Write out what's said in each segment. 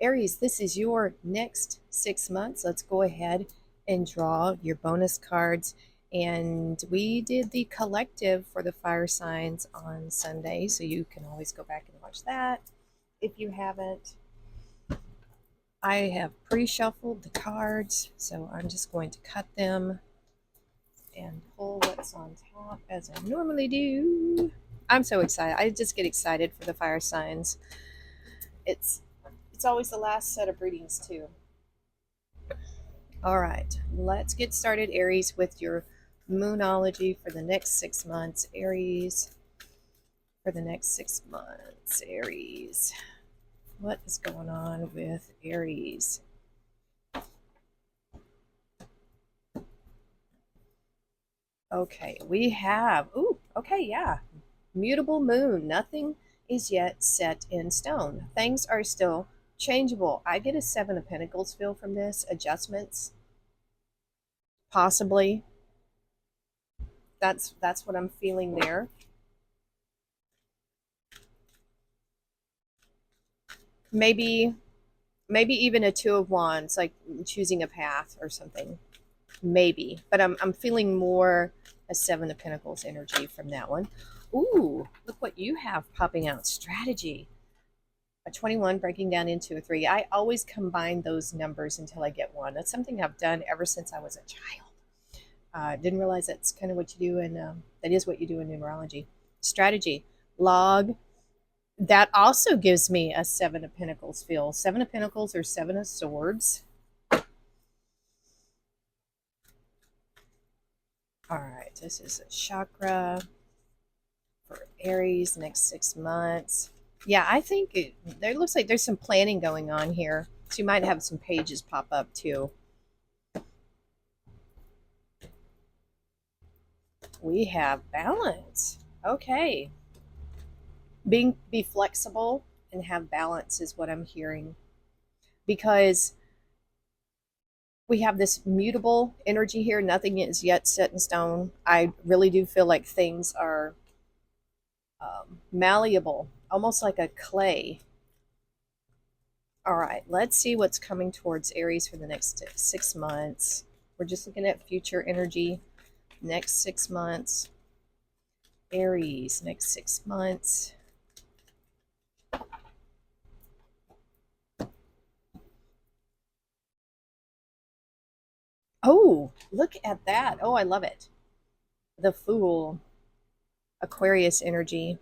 Aries, this is your next 6 months. Let's go ahead and draw your bonus cards. And we did the collective for the fire signs on Sunday, so you can always go back and watch that if you haven't. I have pre-shuffled the cards, so I'm just going to cut them and pull what's on top as I normally do. I'm so excited. I just get excited for the fire signs. It's it's always the last set of readings too. All right, let's get started, Aries, with your moonology for the next 6 months. Aries, for the next 6 months. Aries, what is going on with Aries? Okay, we have, okay, yeah. Mutable moon. Nothing is yet set in stone. Things are still changeable. I get a Seven of Pentacles feel from this. Adjustments, possibly. That's what I'm feeling there. Maybe even a Two of Wands, like choosing a path or something. Maybe. But I'm feeling more a Seven of Pentacles energy from that one. Ooh, look what you have popping out. Strategy. A 21 breaking down into a 3. I always combine those numbers until I get one. That's something I've done ever since I was a child. Didn't realize that's kind of what you do, and that is what you do in numerology. Strategy. Log. That also gives me a Seven of Pentacles feel. Seven of Pentacles or Seven of Swords. All right, this is a chakra for Aries next 6 months. Yeah, I think there looks like there's some planning going on here. So you might have some pages pop up too. We have balance. Okay. Be flexible and have balance is what I'm hearing. Because we have this mutable energy here. Nothing is yet set in stone. I really do feel like things are malleable, almost like a clay. All right, let's see what's coming towards Aries for the next 6 months. We're just looking at future energy. Next 6 months. Aries, next 6 months. Oh, look at that. Oh, I love it. The Fool, Aquarius energy.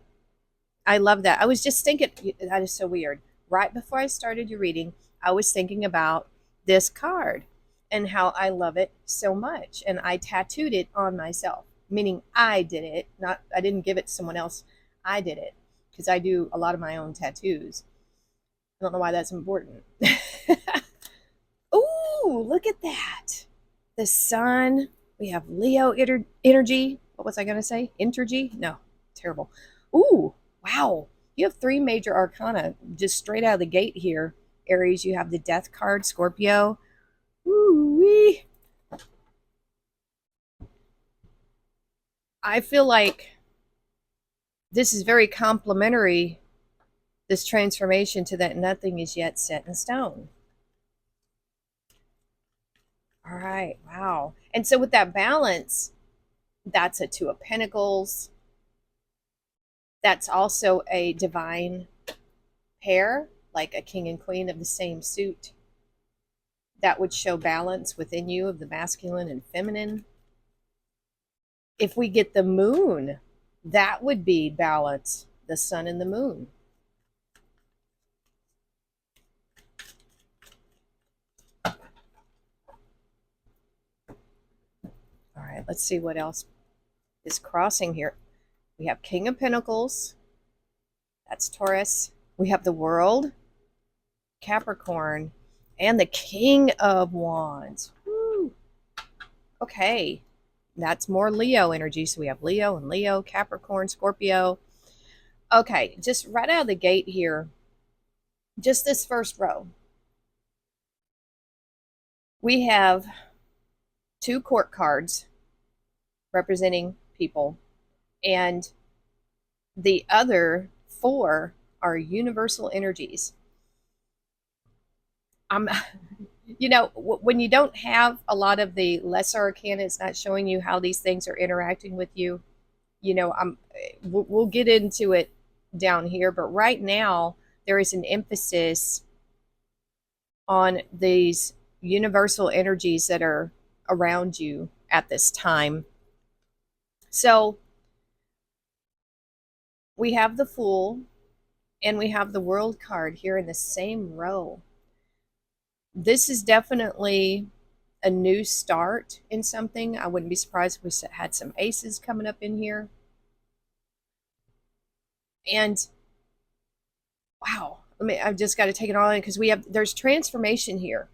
I love that. I was just thinking, that is so weird. Right before I started your reading, I was thinking about this card and how I love it so much. And I tattooed it on myself, meaning I did it. Not, I didn't give it to someone else. I did it because I do a lot of my own tattoos. I don't know why that's important. Ooh, look at that. The sun. We have Leo energy. What was I going to say? Energy? No, terrible. Ooh, wow. You have three major arcana just straight out of the gate here. Aries, you have the death card, Scorpio. Ooh wee. I feel like this is very complimentary, this transformation to that nothing is yet set in stone. All right, wow. And so with that balance, that's a Two of Pentacles. That's also a divine pair, like a king and queen of the same suit. That would show balance within you of the masculine and feminine. If we get the moon, that would be balance, the sun and the moon. All right, let's see what else is crossing here. We have King of Pentacles. That's Taurus. We have the World, Capricorn, and the King of Wands. Woo. Okay, that's more Leo energy. So we have Leo and Leo, Capricorn, Scorpio. Okay, just right out of the gate here, just this first row, we have two court cards representing people, and the other four are universal energies. I'm, when you don't have a lot of the lesser arcana, it's not showing you how these things are interacting with you. We'll get into it down here, but right now there is an emphasis on these universal energies that are around you at this time. So we have the Fool and we have the World card here in the same row. This is definitely a new start in something. I wouldn't be surprised if we had some aces coming up in here. And wow, I've just got to take it all in because there's transformation here.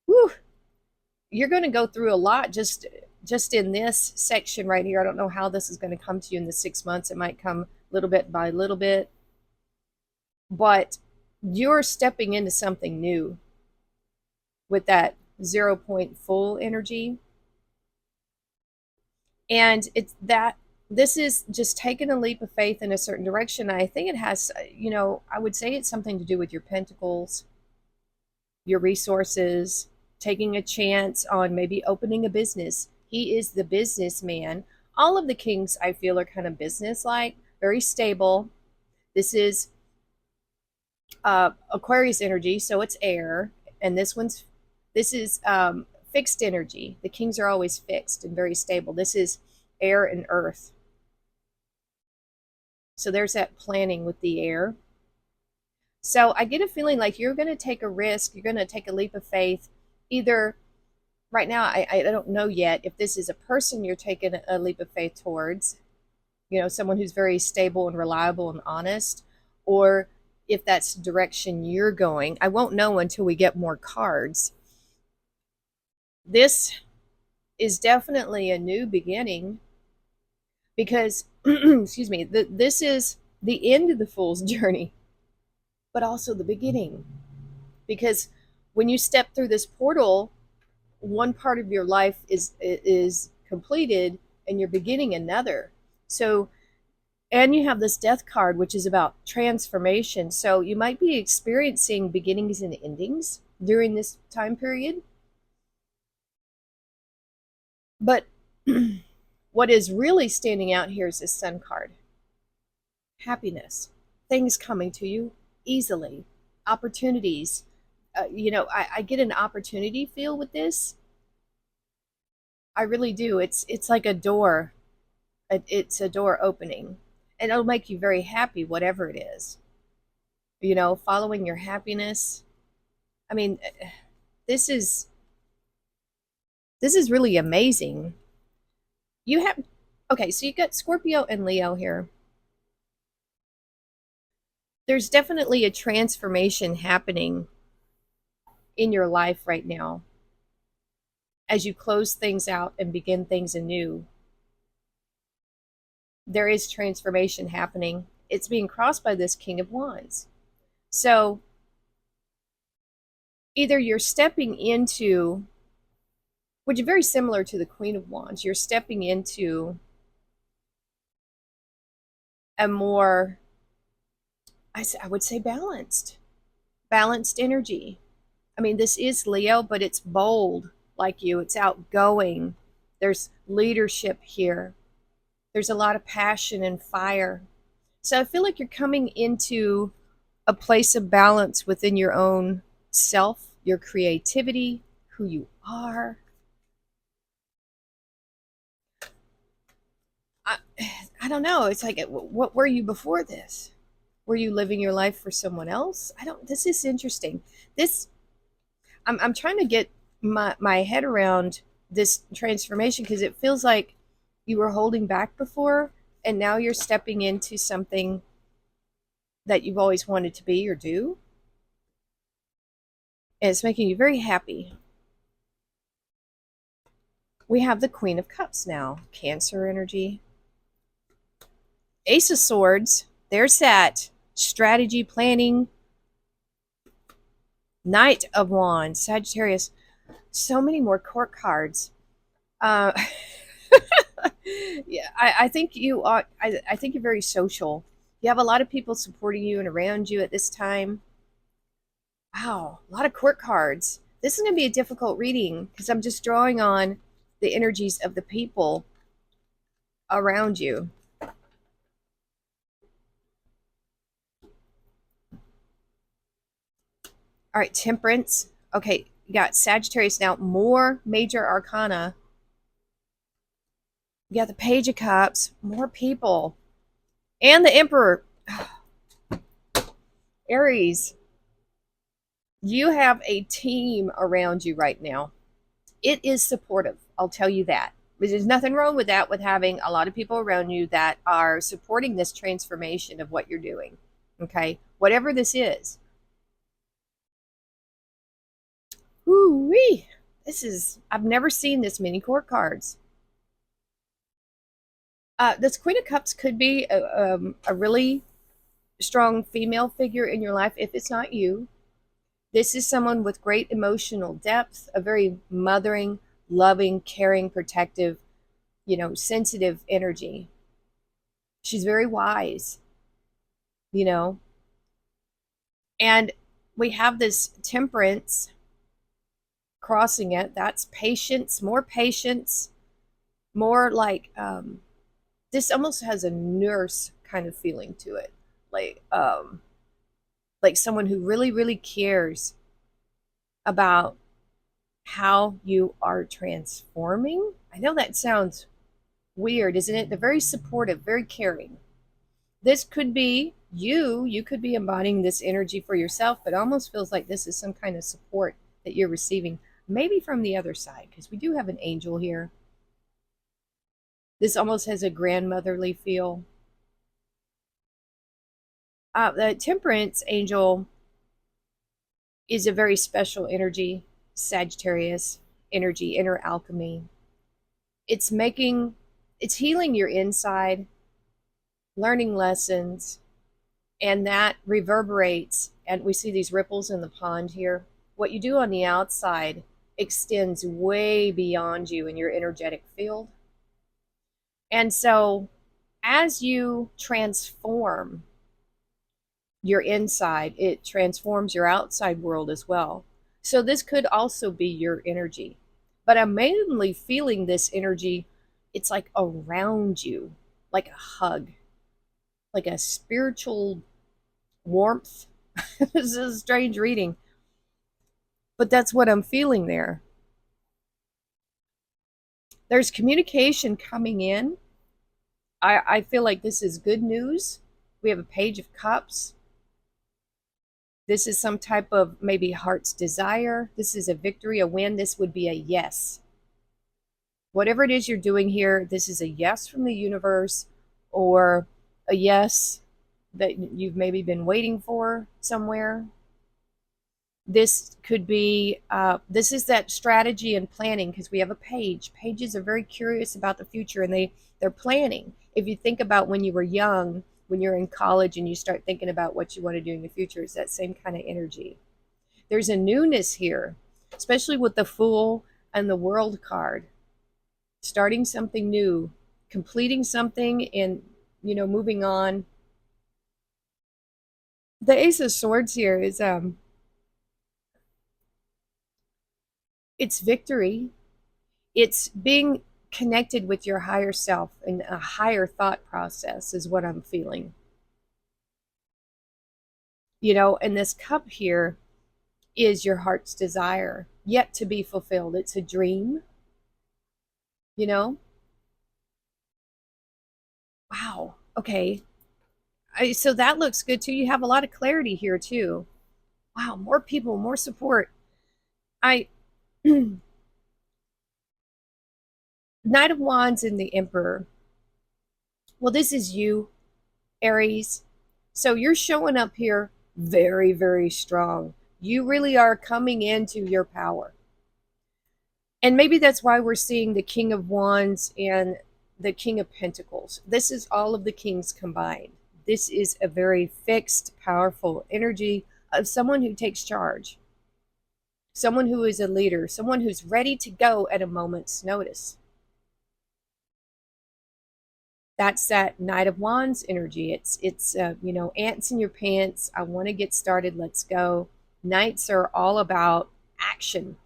Whew, you're going to go through a lot just in this section right here. I don't know how this is going to come to you in the 6 months. It might come little bit by little bit, but you're stepping into something new with that 0 point full energy. And it's that this is just taking a leap of faith in a certain direction. I think it has, I would say it's something to do with your pentacles, your resources, taking a chance on maybe opening a business. He is the businessman. All of the kings, I feel, are kind of business-like, very stable. This is Aquarius energy, so it's air, and this is fixed energy. The kings are always fixed and very stable. This is air and earth. So there's that planning with the air. So I get a feeling like you're going to take a risk. You're going to take a leap of faith. Either right now, I don't know yet if this is a person you're taking a leap of faith towards, someone who's very stable and reliable and honest, or if that's the direction you're going. I won't know until we get more cards. This is definitely a new beginning because, excuse me, this is the end of the Fool's journey, but also the beginning. Because when you step through this portal, one part of your life is completed and you're beginning another. So, and you have this Death card, which is about transformation. So you might be experiencing beginnings and endings during this time period. But what is really standing out here is this Sun card. Happiness, things coming to you easily, opportunities. I get an opportunity feel with this. I really do. It's like a door. It's a door opening, and it'll make you very happy, whatever it is. Following your happiness. I mean, this is really amazing. You have okay, so you got Scorpio and Leo here. There's definitely a transformation happening in your life right now as you close things out and begin things anew. There is transformation happening. It's being crossed by this King of Wands. So either you're stepping into, which is very similar to the Queen of Wands, you're stepping into a more, I would say, balanced energy. I mean, this is Leo, but it's bold like you. It's outgoing. There's leadership here. There's a lot of passion and fire. So I feel like you're coming into a place of balance within your own self, your creativity, who you are. I don't know. It's like, what were you before this? Were you living your life for someone else? This is interesting. I'm trying to get my head around this transformation because it feels like you were holding back before and now you're stepping into something that you've always wanted to be or do. And it's making you very happy. We have the Queen of Cups now, Cancer energy. Ace of Swords, there's that strategy planning. Knight of Wands, Sagittarius. So many more court cards. Yeah, I think you are. I think you're very social. You have a lot of people supporting you and around you at this time. Wow, a lot of court cards. This is going to be a difficult reading because I'm just drawing on the energies of the people around you. All right, Temperance. Okay, you got Sagittarius now, more major arcana. You got the Page of Cups, more people, and the Emperor. Aries, you have a team around you right now. It is supportive, I'll tell you that. There's nothing wrong with that, with having a lot of people around you that are supporting this transformation of what you're doing. Okay, whatever this is. Ooh-wee. This is, I've never seen this many court cards. This Queen of Cups could be a really strong female figure in your life if it's not you. This is someone with great emotional depth, a very mothering, loving, caring, protective, sensitive energy. She's very wise, you know. And we have this Temperance crossing it. That's patience, more like this almost has a nurse kind of feeling to it. Like like someone who really, really cares about how you are transforming. I know that sounds weird, isn't it? They're very supportive, very caring. This could be you. You could be embodying this energy for yourself, but it almost feels like this is some kind of support that you're receiving, maybe from the other side, because we do have an angel here. This almost has a grandmotherly feel. The Temperance angel is a very special energy, Sagittarius energy, inner alchemy. It's making, it's healing your inside, learning lessons, and that reverberates. And we see these ripples in the pond here. What you do on the outside extends way beyond you in your energetic field. And so, as you transform your inside, it transforms your outside world as well. So, this could also be your energy. But I'm mainly feeling this energy, it's like around you, like a hug, like a spiritual warmth. This is a strange reading, but that's what I'm feeling there. There's communication coming in. I feel like this is good news. We have a Page of Cups. This is some type of maybe heart's desire. This is a victory, a win. This would be a yes. Whatever it is you're doing here, this is a yes from the universe, or a yes that you've maybe been waiting for somewhere. This could be, this is that strategy and planning, because we have a page. Pages are very curious about the future, and they're planning. If you think about when you were young, when you're in college and you start thinking about what you want to do in the future, it's that same kind of energy. There's a newness here, especially with the Fool and the World card. Starting something new, completing something, and moving on. The Ace of Swords here is it's victory. It's being connected with your higher self and a higher thought process is what I'm feeling. And this cup here is your heart's desire yet to be fulfilled. It's a dream, you know? Wow. Okay. So that looks good too. You have a lot of clarity here too. Wow. More people, more support. I, Knight of Wands and the Emperor. Well, this is you, Aries. So you're showing up here very, very strong. You really are coming into your power. And maybe that's why we're seeing the King of Wands and the King of Pentacles. This is all of the kings combined. This is a very fixed, powerful energy of someone who takes charge, someone who is a leader, someone who's ready to go at a moment's notice. That's that Knight of Wands energy. It's ants in your pants. I want to get started. Let's go. Nights are all about action.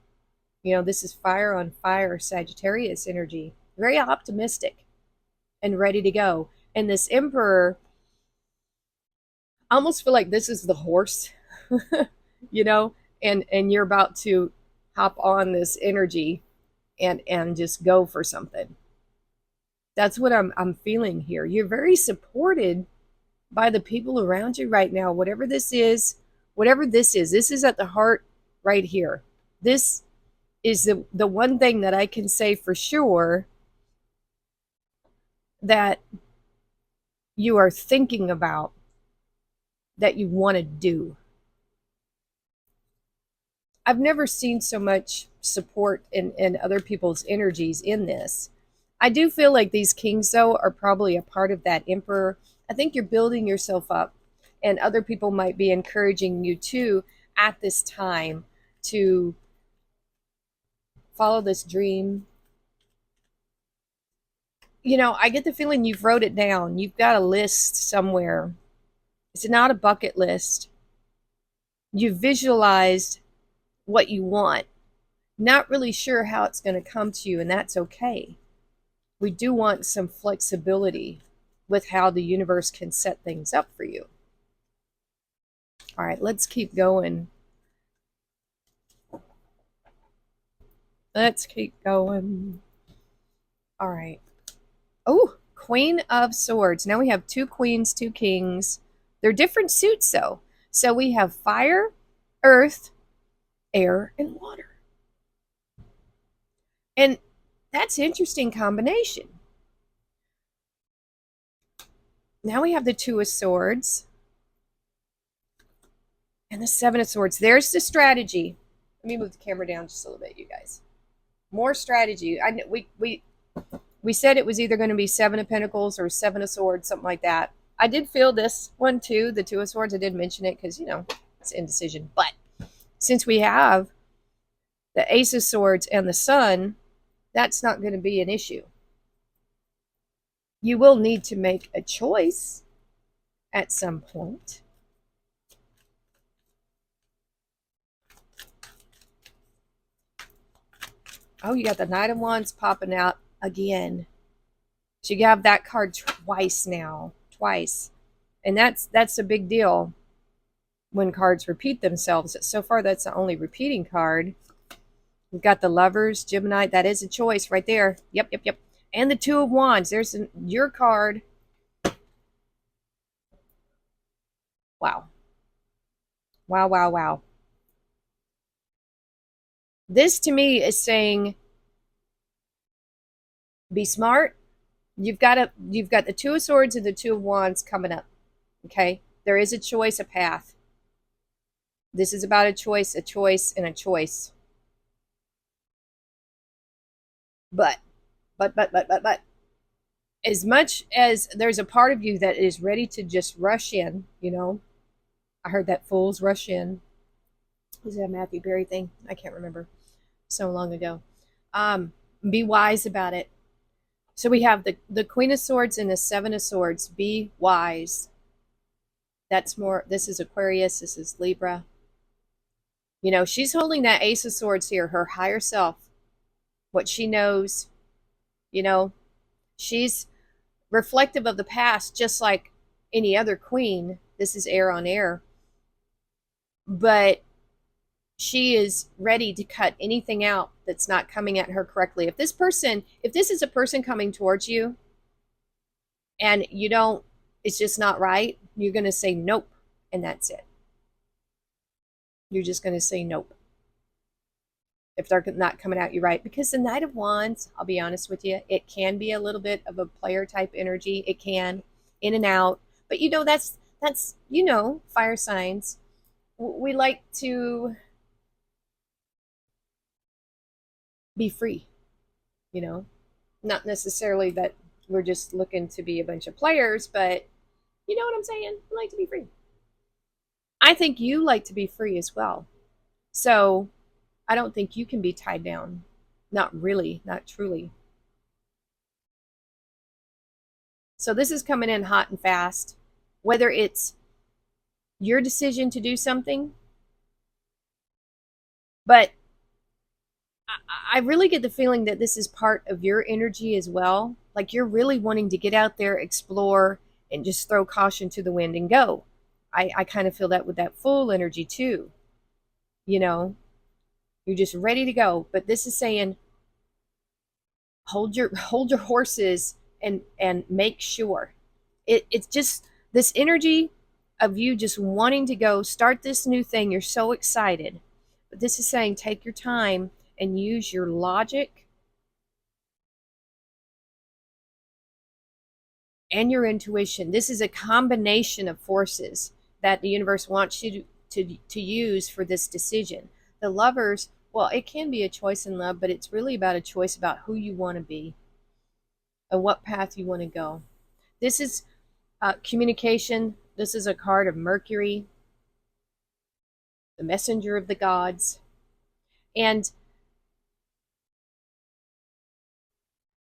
This is fire on fire Sagittarius energy. Very optimistic and ready to go. And this Emperor, I almost feel like this is the horse, you know, and you're about to hop on this energy and just go for something. That's what I'm feeling here. You're very supported by the people around you right now. Whatever this is at the heart right here. This is the one thing that I can say for sure that you are thinking about, that you want to do. I've never seen so much support in other people's energies in this. I do feel like these kings, though, are probably a part of that emperor. I think you're building yourself up, and other people might be encouraging you too at this time to follow this dream. I get the feeling you've wrote it down. You've got a list somewhere. It's not a bucket list. You've visualized what you want. Not really sure how it's going to come to you, and that's okay. We do want some flexibility with how the universe can set things up for you. All right, let's keep going. Let's keep going. All right. Oh, Queen of Swords. Now we have two queens, two kings. They're different suits, though. So we have fire, earth, air, and water. And that's an interesting combination. Now we have the Two of Swords and the Seven of Swords. There's the strategy. Let me move the camera down just a little bit, you guys. More strategy. We said it was either going to be Seven of Pentacles or Seven of Swords, something like that. I did feel this one too, the Two of Swords. I did mention it because, it's indecision. But since we have the Ace of Swords and the Sun, that's not going to be an issue. You will need to make a choice at some point. Oh, you got the Knight of Wands popping out again. So you have that card twice now. Twice. And that's a big deal when cards repeat themselves. So far, that's the only repeating card. We've got the Lovers, Gemini. That is a choice right there. Yep. And the Two of Wands. There's your card. Wow. Wow. This to me is saying, be smart. You've got the Two of Swords and the Two of Wands coming up. Okay? There is a choice, a path. This is about a choice, and a choice. But, as much as there's a part of you that is ready to just rush in, I heard that fools rush in. Was that a Matthew Berry thing? I can't remember. So long ago. Be wise about it. So we have the Queen of Swords and the Seven of Swords. Be wise. That's more, this is Aquarius, this is Libra. She's holding that Ace of Swords here, her higher self, what she knows. She's reflective of the past, just like any other queen. This is air on air. But she is ready to cut anything out that's not coming at her correctly. If this is a person coming towards you and it's just not right, you're going to say nope, and that's it. You're just going to say nope if they're not coming at you right. Because the Knight of Wands, I'll be honest with you, it can be a little bit of a player type energy. It can, in and out. But that's fire signs. We like to be free, not necessarily that we're just looking to be a bunch of players, but you know what I'm saying? We like to be free. I think you like to be free as well. So I don't think you can be tied down. Not really, not truly. So this is coming in hot and fast. Whether it's your decision to do something But I really get the feeling that this is part of your energy as well. Like you're really wanting to get out there, explore, and just throw caution to the wind and go. I kind of feel that with that full energy too. You know, you're just ready to go. But this is saying hold your horses and make sure. It's just this energy of you just wanting to go start this new thing. You're so excited. But this is saying take your time and use your logic and your intuition. This is a combination of forces that the universe wants you to use for this decision. The lovers, well, it can be a choice in love, but it's really about a choice about who you want to be and what path you want to go. This is communication. This is a card of Mercury, the messenger of the gods. And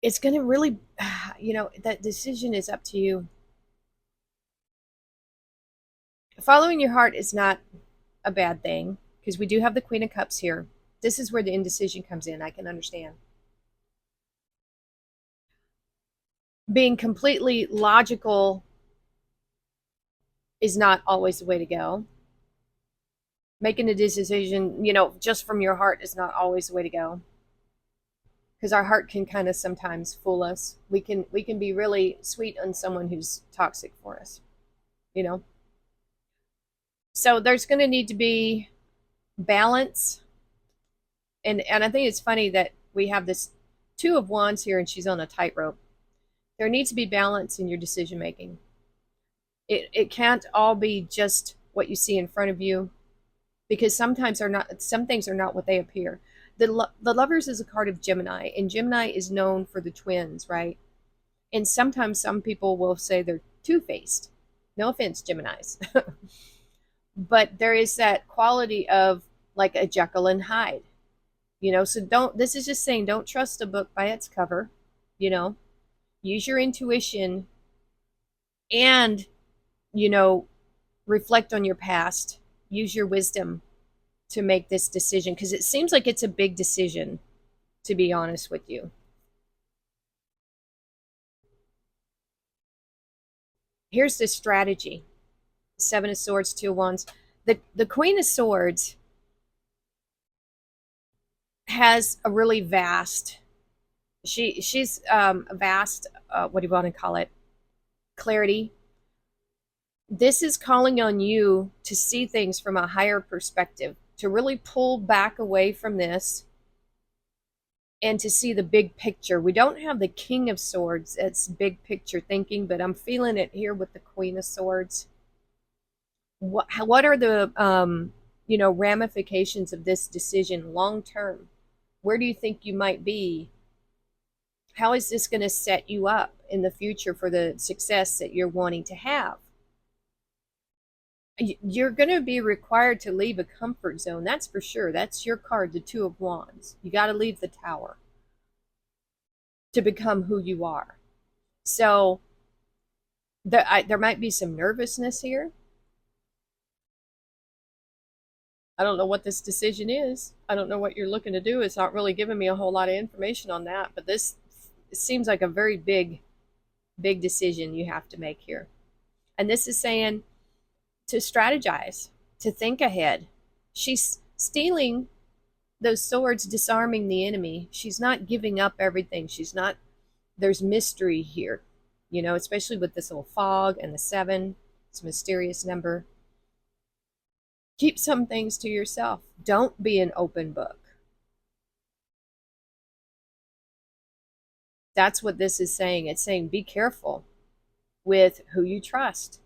it's going to really, that decision is up to you. Following your heart is not a bad thing because we do have the Queen of Cups here. This is where the indecision comes in. I can understand. Being completely logical is not always the way to go. Making a decision, just from your heart is not always the way to go. Because our heart can kind of sometimes fool us. We can be really sweet on someone who's toxic for us, you know. So there's going to need to be balance, and I think it's funny that we have this Two of Wands here, and she's on a tightrope. There needs to be balance in your decision making. It can't all be just what you see in front of you, because some things are not what they appear. The Lovers is a card of Gemini, and Gemini is known for the twins, right? And sometimes some people will say they're two-faced. No offense, Geminis. But there is that quality of like a Jekyll and Hyde. So this is just saying don't trust a book by its cover. you know Use your intuition and you know reflect on your past. Use your wisdom to make this decision, because it seems like it's a big decision, to be honest with you. Here's the strategy. Seven of Swords, Two of Wands. The Queen of Swords has a really vast, she's a vast, what do you want to call it, clarity. This is calling on you to see things from a higher perspective, to really pull back away from this and to see the big picture. We don't have the King of Swords. It's big picture thinking, but I'm feeling it here with the Queen of Swords. What are the ramifications of this decision long term? Where do you think you might be? How is this going to set you up in the future for the success that you're wanting to have? You're going to be required to leave a comfort zone. That's for sure. That's your card, the Two of Wands. You got to leave the Tower to become who you are. So there might be some nervousness here. I don't know what this decision is. I don't know what you're looking to do. It's not really giving me a whole lot of information on that, but this seems like a very big decision you have to make here. And this is saying to strategize, to think ahead. She's stealing those swords, disarming the enemy. She's not giving up everything. There's mystery here, especially with this little fog and the 7. It's a mysterious number. Keep some things to yourself. Don't be an open book. That's what this is saying. It's saying be careful with who you trust.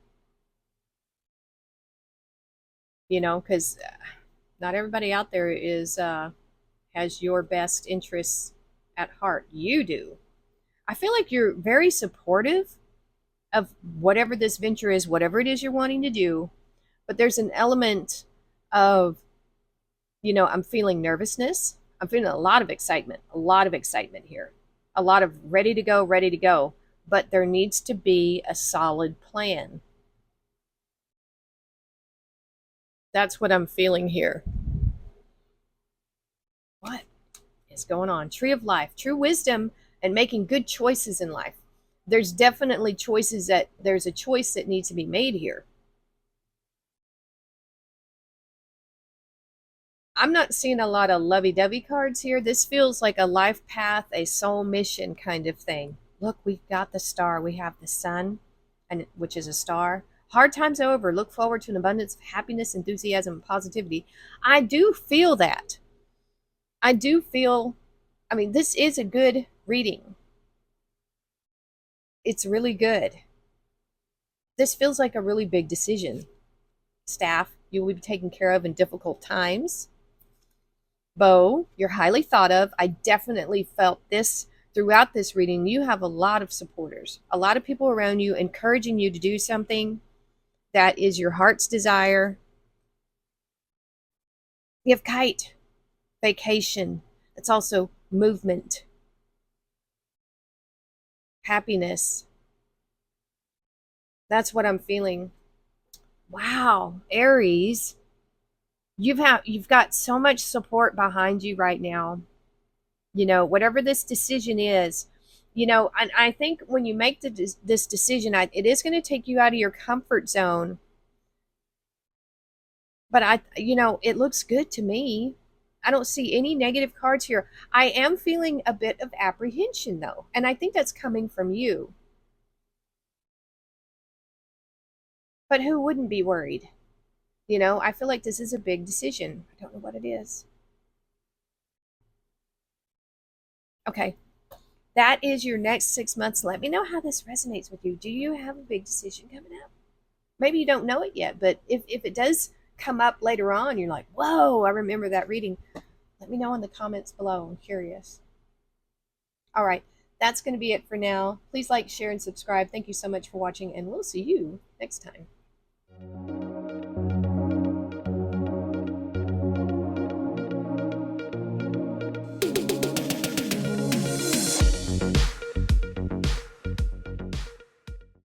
Because not everybody out there has your best interests at heart. You do. I feel like you're very supportive of whatever this venture is, whatever it is you're wanting to do. But there's an element of, I'm feeling nervousness. I'm feeling a lot of excitement here. A lot of ready to go. But there needs to be a solid plan. That's what I'm feeling here. is going on. Tree of life, true wisdom, and making good choices in life. There's definitely there's a choice that needs to be made here. I'm not seeing a lot of lovey-dovey cards here. This feels like a life path, a soul mission kind of thing. Look, we've got the star. We have the sun, and which is a star. Hard times are over. Look forward to an abundance of happiness, enthusiasm, and positivity. I do feel that. I do feel, I mean, this is a good reading. It's really good. This feels like a really big decision. Staff, you will be taken care of in difficult times. Bo, you're highly thought of. I definitely felt this throughout this reading. You have a lot of supporters, a lot of people around you encouraging you to do something that is your heart's desire. You have kite, vacation. It's also movement, happiness. That's what I'm feeling. Wow, Aries, you've got so much support behind you right now. You know, whatever this decision is, you know, and I think when you make this decision, it is going to take you out of your comfort zone. But it looks good to me. I don't see any negative cards here. I am feeling a bit of apprehension though, and I think that's coming from you. But who wouldn't be worried? You know, I feel like this is a big decision. I don't know what it is. Okay. That is your next 6 months. Let me know how this resonates with you. Do you have a big decision coming up? Maybe you don't know it yet, but if it does come up later on, you're like, whoa, I remember that reading. Let me know in the comments below. I'm curious. All right. That's going to be it for now. Please like, share, and subscribe. Thank you so much for watching, and we'll see you next time.